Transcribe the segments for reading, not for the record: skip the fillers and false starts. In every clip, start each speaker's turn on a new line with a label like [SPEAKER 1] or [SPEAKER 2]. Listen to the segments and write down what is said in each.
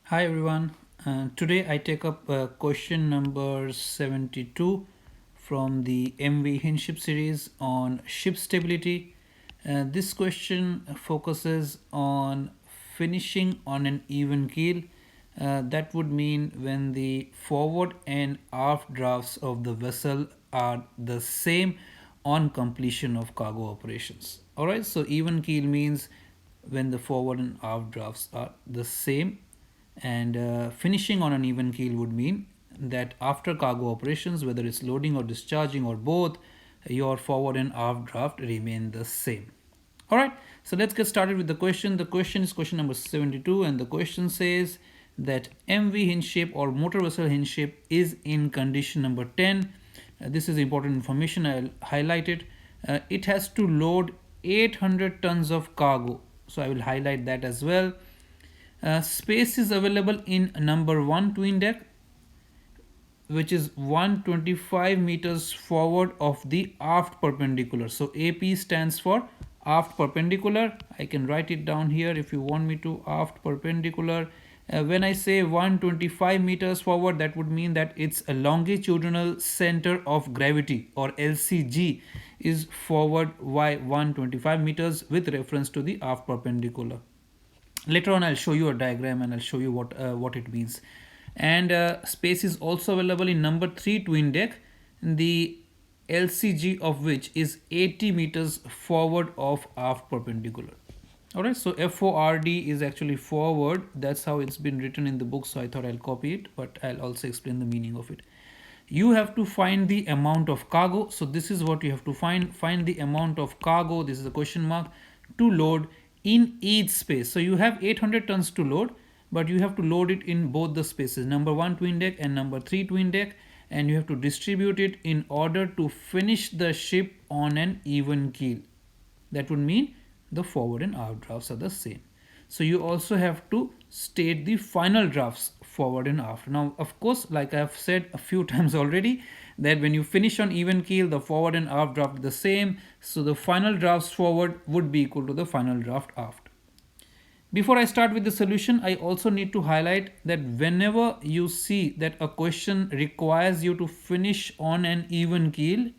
[SPEAKER 1] Hi everyone. Today I take up question number 72 from the MV Hindship series on ship stability. This question focuses on finishing on an even keel. That would mean when the forward and aft drafts of the vessel are the same on completion of cargo operations. Alright, so even keel means when the forward and aft drafts are the same, and finishing on an even keel would mean that after cargo operations, whether it's loading or discharging or both, your forward and aft draft remain the same. All right, so let's get started with the question. The question is question number 72, and the question says that MV hinge shape or motor vessel hinge shape is in condition number 10. This is important information. I'll highlight it. It has to load 800 tons of cargo, so I will highlight that as well. Space is available in number 1 twin deck, which is 125 meters forward of the aft perpendicular. So AP stands for aft perpendicular. I can write it down here if you want me to. Aft perpendicular. When I say 125 meters forward, that would mean that its a longitudinal center of gravity, or LCG, is forward by 125 meters with reference to the aft perpendicular. Later on I'll show you a diagram and I'll show you what it means. And space is also available in number 3 twin deck, the LCG of which is 80 meters forward of aft perpendicular. Alright, so FORD is actually forward. That's how it's been written in the book, so I thought I'll copy it, but I'll also explain the meaning of it. You have to find the amount of cargo. So this is what you have to find the amount of cargo, this is a question mark, to load in each space. So you have 800 tons to load, but you have to load it in both the spaces, number 1 twin deck and number 3 twin deck, and you have to distribute it in order to finish the ship on an even keel. That would mean the forward and aft drafts are the same. So you also have to state the final drafts forward and aft. Now, of course, like I have said a few times already, that when you finish on even keel, the forward and aft draft are the same. So the final drafts forward would be equal to the final draft aft. Before I start with the solution, I also need to highlight that whenever you see that a question requires you to finish on an even keel,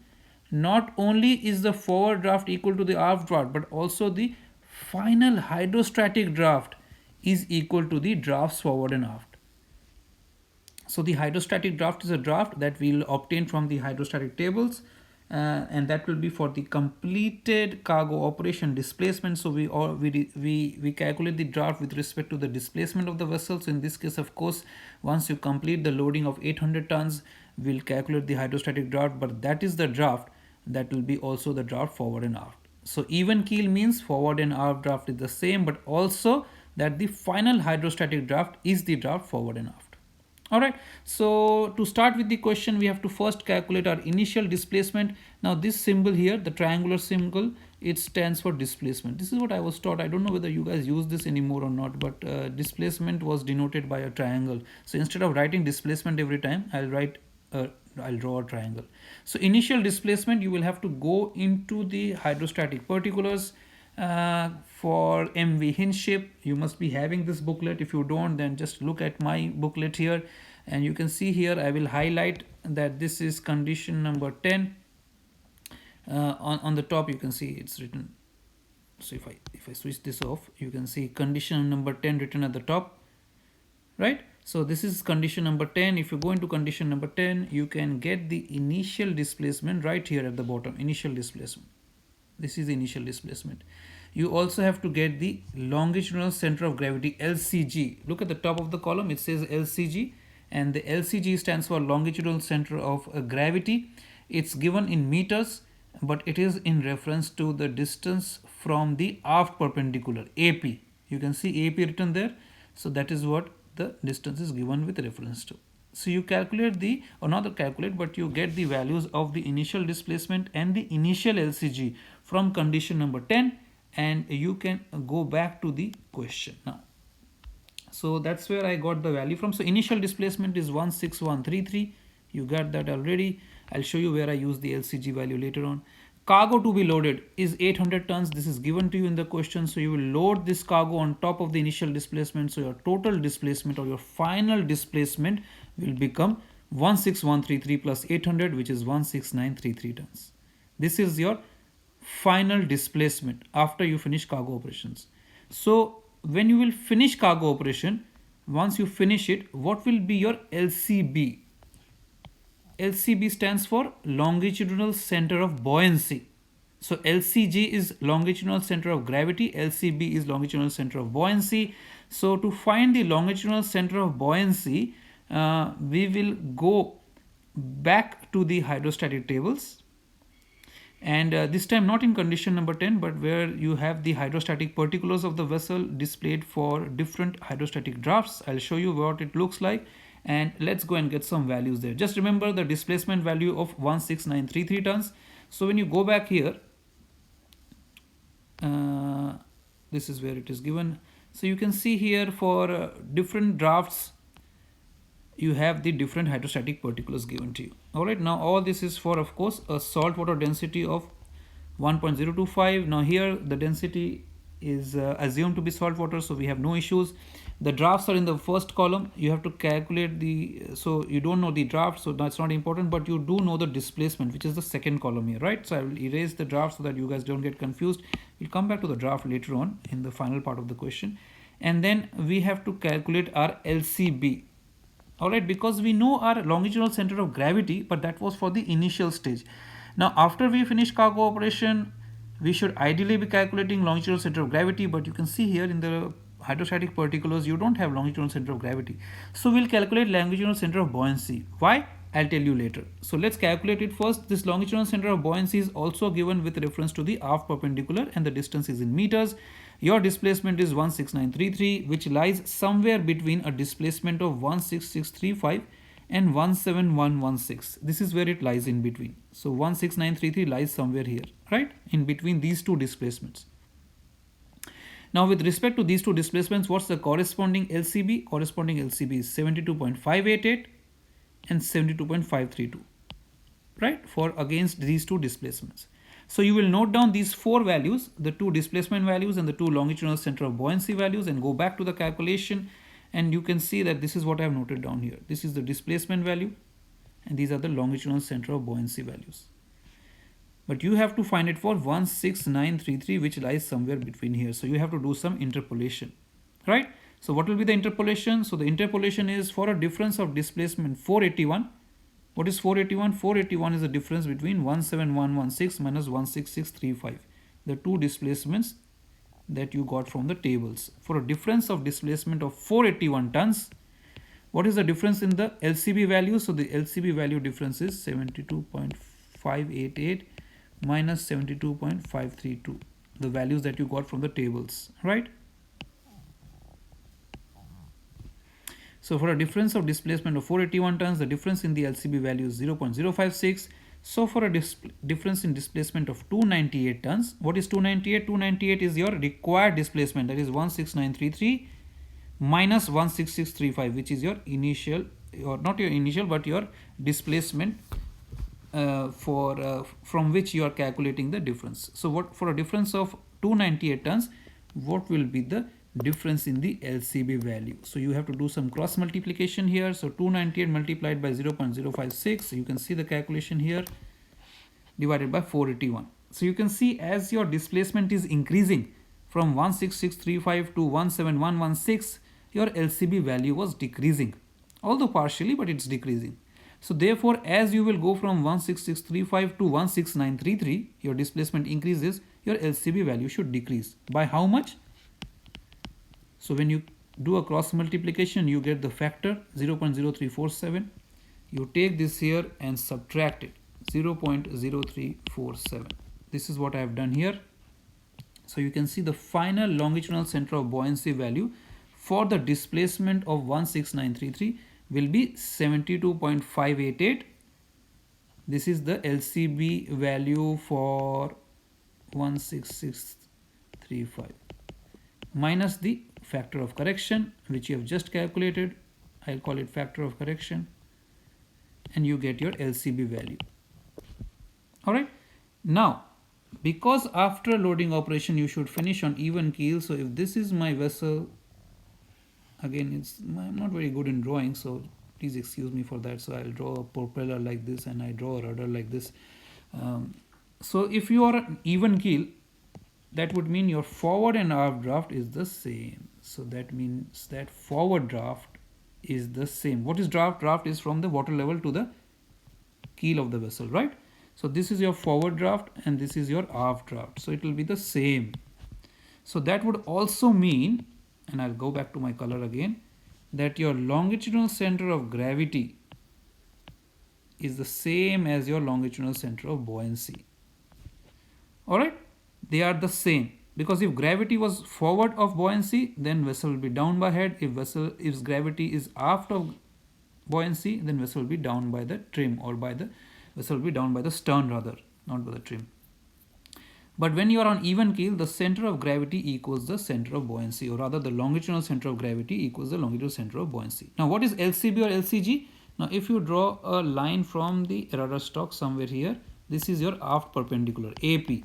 [SPEAKER 1] not only is the forward draft equal to the aft draft, but also the final hydrostatic draft is equal to the drafts forward and aft. So the hydrostatic draft is a draft that we'll obtain from the hydrostatic tables, and that will be for the completed cargo operation displacement. So we calculate the draft with respect to the displacement of the vessel. So in this case, of course, once you complete the loading of 800 tons, we'll calculate the hydrostatic draft, but that is the draft that will be also the draft forward and aft. So even keel means forward and aft draft is the same, but also that the final hydrostatic draft is the draft forward and aft. Alright, so to start with the question, we have to first calculate our initial displacement. Now this symbol here, the triangular symbol, it stands for displacement. This is what I was taught. I don't know whether you guys use this anymore or not, but displacement was denoted by a triangle. So instead of writing displacement every time, I'll draw a triangle. So initial displacement, you will have to go into the hydrostatic particulars. For MV Hindship, you must be having this booklet. If you don't, then just look at my booklet here, and you can see here I will highlight that this is condition number 10. On the top you can see it's written. So if I switch this off, you can see condition number 10 written at the top, right? So this is condition number 10. If you go into condition number 10, you can get the initial displacement right here at the bottom. Initial displacement, this is the initial displacement. You also have to get the longitudinal center of gravity, LCG. Look at the top of the column, it says LCG, and the LCG stands for longitudinal center of gravity. It's given in meters, but it is in reference to the distance from the aft perpendicular, AP. You can see AP written there, so that is what the distance is given with reference to. So you calculate the, or not calculate, but you get the values of the initial displacement and the initial LCG from condition number 10, and you can go back to the question now. So that's where I got the value from. So initial displacement is 16133. You got that already. I'll show you where I use the LCG value later on. Cargo to be loaded is 800 tons. This is given to you in the question. So you will load this cargo on top of the initial displacement. So your total displacement or your final displacement will become 16133 plus 800, which is 16933 tons. This is your final displacement after you finish cargo operations. So when you will finish cargo operation, once you finish it, what will be your LCB? LCB stands for longitudinal center of buoyancy. So LCG is longitudinal center of gravity, LCB is longitudinal center of buoyancy. So to find the longitudinal center of buoyancy, we will go back to the hydrostatic tables, and this time not in condition number 10, but where you have the hydrostatic particulars of the vessel displayed for different hydrostatic drafts. I'll show you what it looks like, and let's go and get some values there. Just remember the displacement value of 16933 tons. So when you go back here, this is where it is given. So you can see here for different drafts you have the different hydrostatic particulars given to you. Alright, now all this is for, of course, a salt water density of 1.025. Now here the density is assumed to be salt water, so we have no issues. The drafts are in the first column. You have to calculate the, so you don't know the draft, so that's not important, but you do know the displacement, which is the second column here, right? So I will erase the draft so that you guys don't get confused. We'll come back to the draft later on in the final part of the question. And then we have to calculate our LCB. Alright, because we know our longitudinal center of gravity, but that was for the initial stage. Now after we finish cargo operation, we should ideally be calculating longitudinal center of gravity, but you can see here in the hydrostatic particulars you don't have longitudinal center of gravity. So we'll calculate longitudinal center of buoyancy. Why? I'll tell you later. So let's calculate it first. This longitudinal center of buoyancy is also given with reference to the aft perpendicular, and the distance is in meters. Your displacement is 16933, which lies somewhere between a displacement of 16635 and 17116. This is where it lies in between. So 16933 lies somewhere here, right? In between these two displacements. Now with respect to these two displacements, what's the corresponding LCB? Corresponding LCB is 72.588 and 72.532, right? For against these two displacements. So you will note down these four values, the two displacement values and the two longitudinal center of buoyancy values, and go back to the calculation, and you can see that this is what I have noted down here. This is the displacement value and these are the longitudinal center of buoyancy values. But you have to find it for 16933, which lies somewhere between here. So you have to do some interpolation, right? So what will be the interpolation? So the interpolation is for a difference of displacement 481. What is 481? 481 is the difference between 17116 minus 16635. The two displacements that you got from the tables. For a difference of displacement of 481 tons, what is the difference in the LCB value? So the LCB value difference is 72.588 minus 72.532. The values that you got from the tables, right? So for a difference of displacement of 481 tons, the difference in the LCB value is 0.056. So for a difference in displacement of 298 tons, what is 298? 298 is your required displacement, that is 16933 minus 16635, which is your initial, or not your initial, but your displacement from which you are calculating the difference. So what for a difference of 298 tons, what will be the difference in the LCB value? So you have to do some cross multiplication here. So 298 multiplied by 0.056, you can see the calculation here, divided by 481. So you can see as your displacement is increasing from 16635 to 17116, your LCB value was decreasing, although partially, but it's decreasing. So therefore, as you will go from 16635 to 16933, your displacement increases, your LCB value should decrease. By how much? So when you do a cross multiplication, you get the factor 0.0347. You take this here and subtract it, 0.0347. This is what I have done here. So you can see the final longitudinal center of buoyancy value for the displacement of 16933 will be 72.588. This is the LCB value for 16635 minus the factor of correction, which you have just calculated. I'll call it factor of correction, and you get your LCB value. All right. Now because after loading operation you should finish on even keel. So if this is my vessel, again I'm not very good in drawing, so please excuse me for that. So I'll draw a propeller like this and I draw a rudder like this. So if you are an even keel, that would mean your forward and aft draft is the same. So that means that forward draft is the same. What is draft? Draft is from the water level to the keel of the vessel, right? So this is your forward draft and this is your aft draft. So it will be the same. So that would also mean, and I'll go back to my color again, that your longitudinal center of gravity is the same as your longitudinal center of buoyancy. Alright, they are the same, because if gravity was forward of buoyancy, then vessel will be down by head. If gravity is aft of buoyancy, then vessel will be down by the trim, or by the vessel will be down by the stern rather, not by the trim. But when you are on even keel, the center of gravity equals the center of buoyancy, or rather the longitudinal center of gravity equals the longitudinal center of buoyancy. Now what is LCB or LCG? Now if you draw a line from the rudder stock somewhere here, this is your aft perpendicular, AP.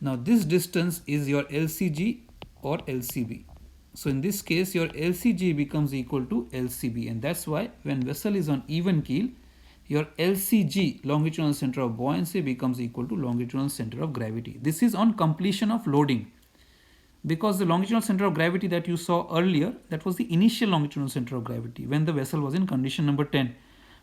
[SPEAKER 1] Now this distance is your LCG or LCB. So in this case your LCG becomes equal to LCB, and that's why when vessel is on even keel, your LCG, longitudinal center of buoyancy, becomes equal to longitudinal center of gravity. This is on completion of loading, because the longitudinal center of gravity that you saw earlier, that was the initial longitudinal center of gravity when the vessel was in condition number 10.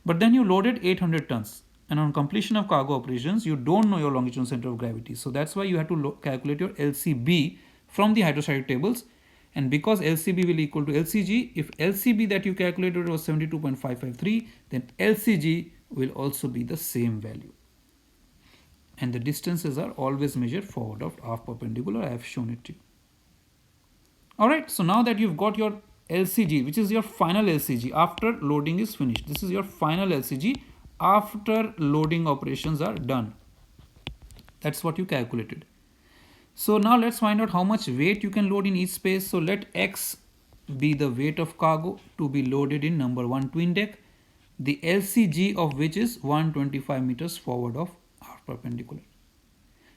[SPEAKER 1] But then you loaded 800 tons, and on completion of cargo operations you don't know your longitudinal center of gravity. So that's why you have to calculate your LCB from the hydrostatic tables. And because LCB will equal to LCG, if LCB that you calculated was 72.553, then LCG will also be the same value. And the distances are always measured forward of aft perpendicular. I have shown it to you. Alright, so now that you've got your LCG, which is your final LCG after loading is finished. This is your final LCG after loading operations are done. That's what you calculated. So now let's find out how much weight you can load in each space. So let X be the weight of cargo to be loaded in number 1 twin deck, the LCG of which is 125 meters forward of aft perpendicular.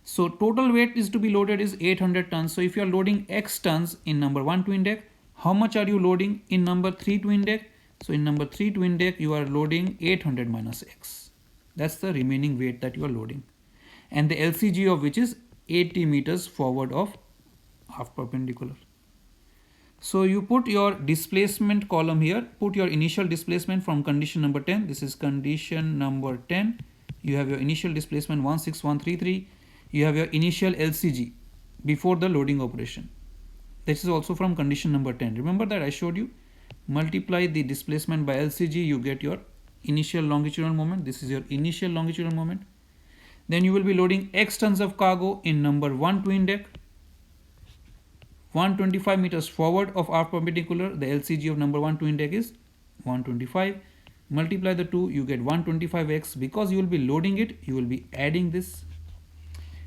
[SPEAKER 1] So total weight is to be loaded is 800 tons. So if you are loading X tons in number 1 twin deck, how much are you loading in number 3 twin deck? So in number 3 twin deck you are loading 800 minus X. That's the remaining weight that you are loading. And the LCG of which is 80 meters forward of aft perpendicular. So you put your displacement column here, put your initial displacement from condition number 10. This is condition number 10. You have your initial displacement 16133. You have your initial LCG before the loading operation. This is also from condition number 10. Remember that I showed you? Multiply the displacement by LCG, you get your initial longitudinal moment. This is your initial longitudinal moment. Then you will be loading X tons of cargo in number 1 twin deck, 125 meters forward of aft perpendicular. The LCG of number 1 twin deck is 125. Multiply the two, you get 125x. Because you will be loading it, you will be adding this.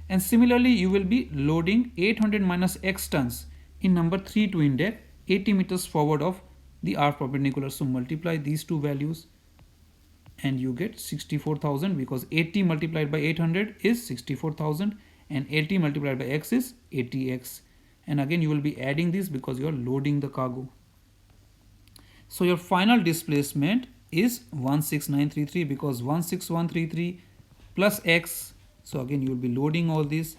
[SPEAKER 1] And similarly, you will be loading 800 minus X tons in number 3 twin deck, 80 meters forward of the aft perpendicular. So multiply these two values and you get 64,000, because 80 multiplied by 800 is 64,000 and 80 multiplied by X is 80x. And again you will be adding this because you are loading the cargo. So your final displacement is 16933, because 16133 plus X, so again you will be loading all this,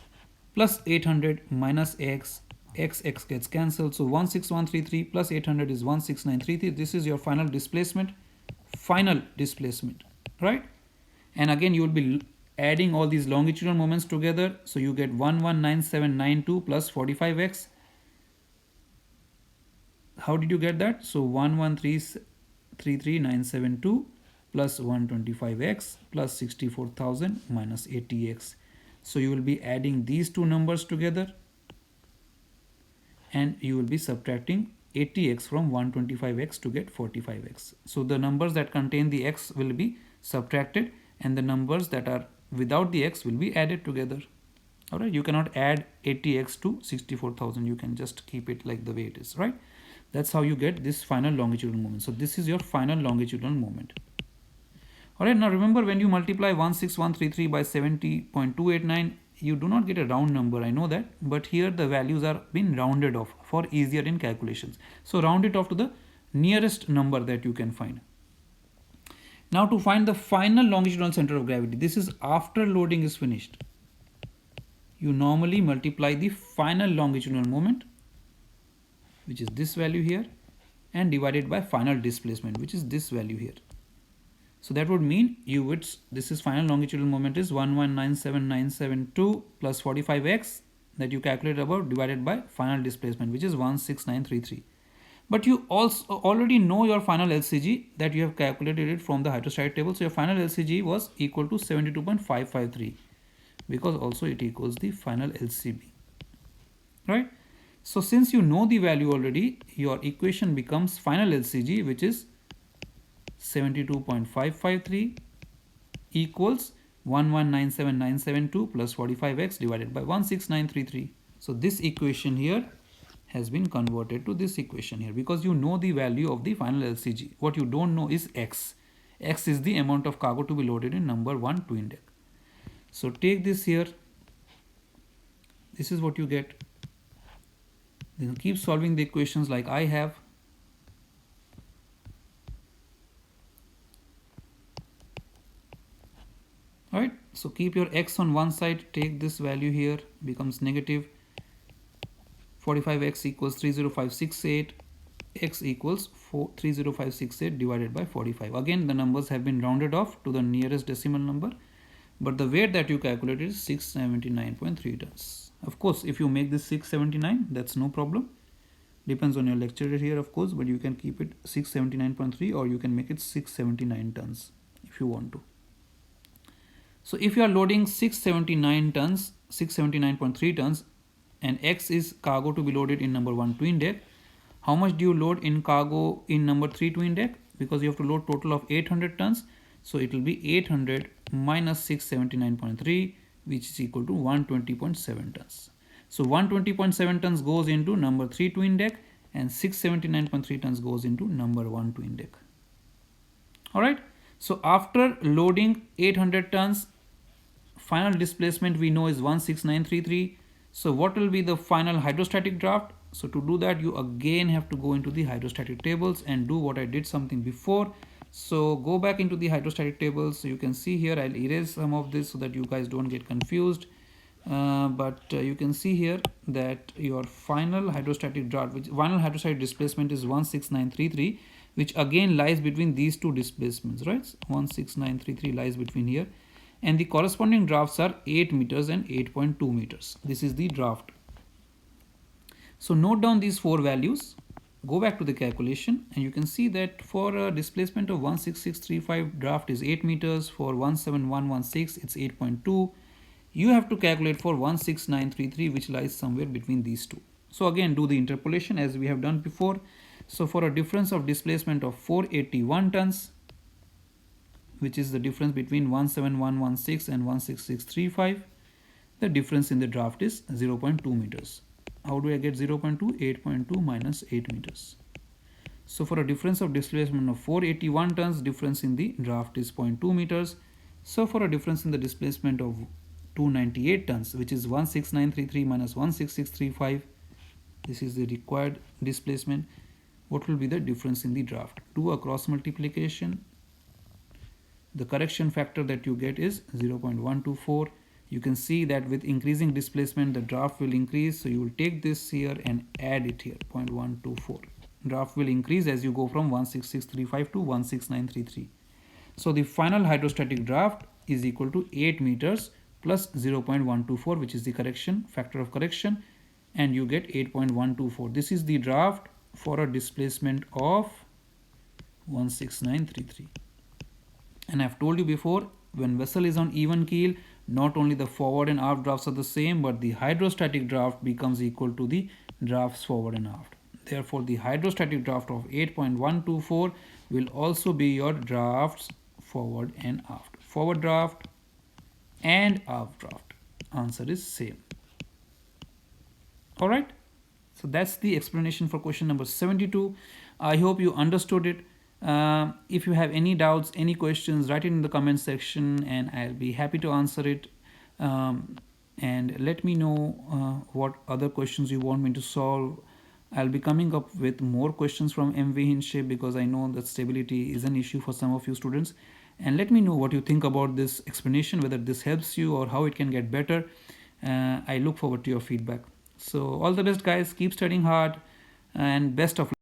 [SPEAKER 1] plus 800 minus X, X gets cancelled. So 16133 plus 800 is 16933. This is your final displacement, right? And again you will be adding all these longitudinal moments together. So you get 119792 plus 45x. How did you get that? So 1133972 plus 125x plus 64,000 minus 80x. So you will be adding these two numbers together and you will be subtracting 80x from 125x to get 45x. So the numbers that contain the x will be subtracted and the numbers that are without the x will be added together. Alright, you cannot add 80x to 64,000. You can just keep it like the way it is, right? That's how you get this final longitudinal moment. So this is your final longitudinal moment. Alright, now remember, when you multiply 16133 by 70.289, you do not get a round number, I know that, but here the values are being rounded off for easier in calculations. So round it off to the nearest number that you can find. Now to find the final longitudinal center of gravity, this is after loading is finished. You normally multiply the final longitudinal moment, which is this value here, and divided by final displacement, which is this value here. So that would mean you would, this is final longitudinal moment is 1197972 plus 45x that you calculate above divided by final displacement, which is 16933. But you also already know your final LCG that you have calculated it from the hydrostatic table. So your final LCG was equal to 72.553 because also it equals the final LCB, right? So since you know the value already, your equation becomes final LCG, which is 72.553 equals 1197972 plus 45x divided by 16933. So this equation here has been converted to this equation here because you know the value of the final LCG. What you don't know is x. X is the amount of cargo to be loaded in number 1 twin deck. So take this here. This is what you get. Then keep solving the equations like I have. Alright, so keep your x on one side, take this value here, becomes negative 45x equals 30568, x equals 30568 divided by 45. Again, the numbers have been rounded off to the nearest decimal number, but the weight that you calculated is 679.3 tons. Of course, if you make this 679, that's no problem. Depends on your lecturer here, of course, but you can keep it 679.3 or you can make it 679 tons if you want to. So if you are loading 679 tons, 679.3 tons, and X is cargo to be loaded in number 1 twin deck, how much do you load in cargo in number 3 twin deck? Because you have to load total of 800 tons. So it will be 800 minus 679.3, which is equal to 120.7 tons. So 120.7 tons goes into number 3 twin deck and 679.3 tons goes into number 1 twin deck. Alright, so after loading 800 tons, final displacement we know is 16933. So what will be the final hydrostatic draft? So to do that, you again have to go into the hydrostatic tables and do what I did something before. So go back into the hydrostatic tables. So you can see here, I'll erase some of this so that you guys don't get confused. You can see here that your final hydrostatic draft, which final hydrostatic displacement is 16933, which again lies between these two displacements, right? 16933 lies between here. And the corresponding drafts are 8 meters and 8.2 meters. This is the draft. So note down these four values, go back to the calculation, and you can see that for a displacement of 16635, draft is 8 meters. For 17116, it's 8.2. You have to calculate for 16933, which lies somewhere between these two. So again, do the interpolation as we have done before. So for a difference of displacement of 481 tons, which is the difference between 17116 and 16635, the difference in the draft is 0.2 meters. How do I get 0.2? 8.2 minus 8 meters. So for a difference of displacement of 481 tons, difference in the draft is 0.2 meters. So for a difference in the displacement of 298 tons, which is 16933 minus 16635, this is the required displacement. What will be the difference in the draft? Do a cross multiplication. The correction factor that you get is 0.124. You can see that with increasing displacement, the draft will increase. So you will take this here and add it here, 0.124. Draft will increase as you go from 16635 to 16933. So the final hydrostatic draft is equal to 8 meters plus 0.124, which is the correction factor of correction, and you get 8.124. This is the draft for a displacement of 16933. And I've told you before, when vessel is on even keel, not only the forward and aft drafts are the same, but the hydrostatic draft becomes equal to the drafts forward and aft. Therefore, the hydrostatic draft of 8.124 will also be your drafts forward and aft. Forward draft and aft draft. Answer is same. Alright, so that's the explanation for question number 72. I hope you understood it. If you have any doubts, any questions, write it in the comment section and I'll be happy to answer it. and let me know what other questions you want me to solve. I'll be coming up with more questions from MV Hindship because I know that stability is an issue for some of you students. And let me know what you think about this explanation, whether this helps you or how it can get better. I look forward to your feedback. So, all the best, guys. Keep studying hard and best of luck.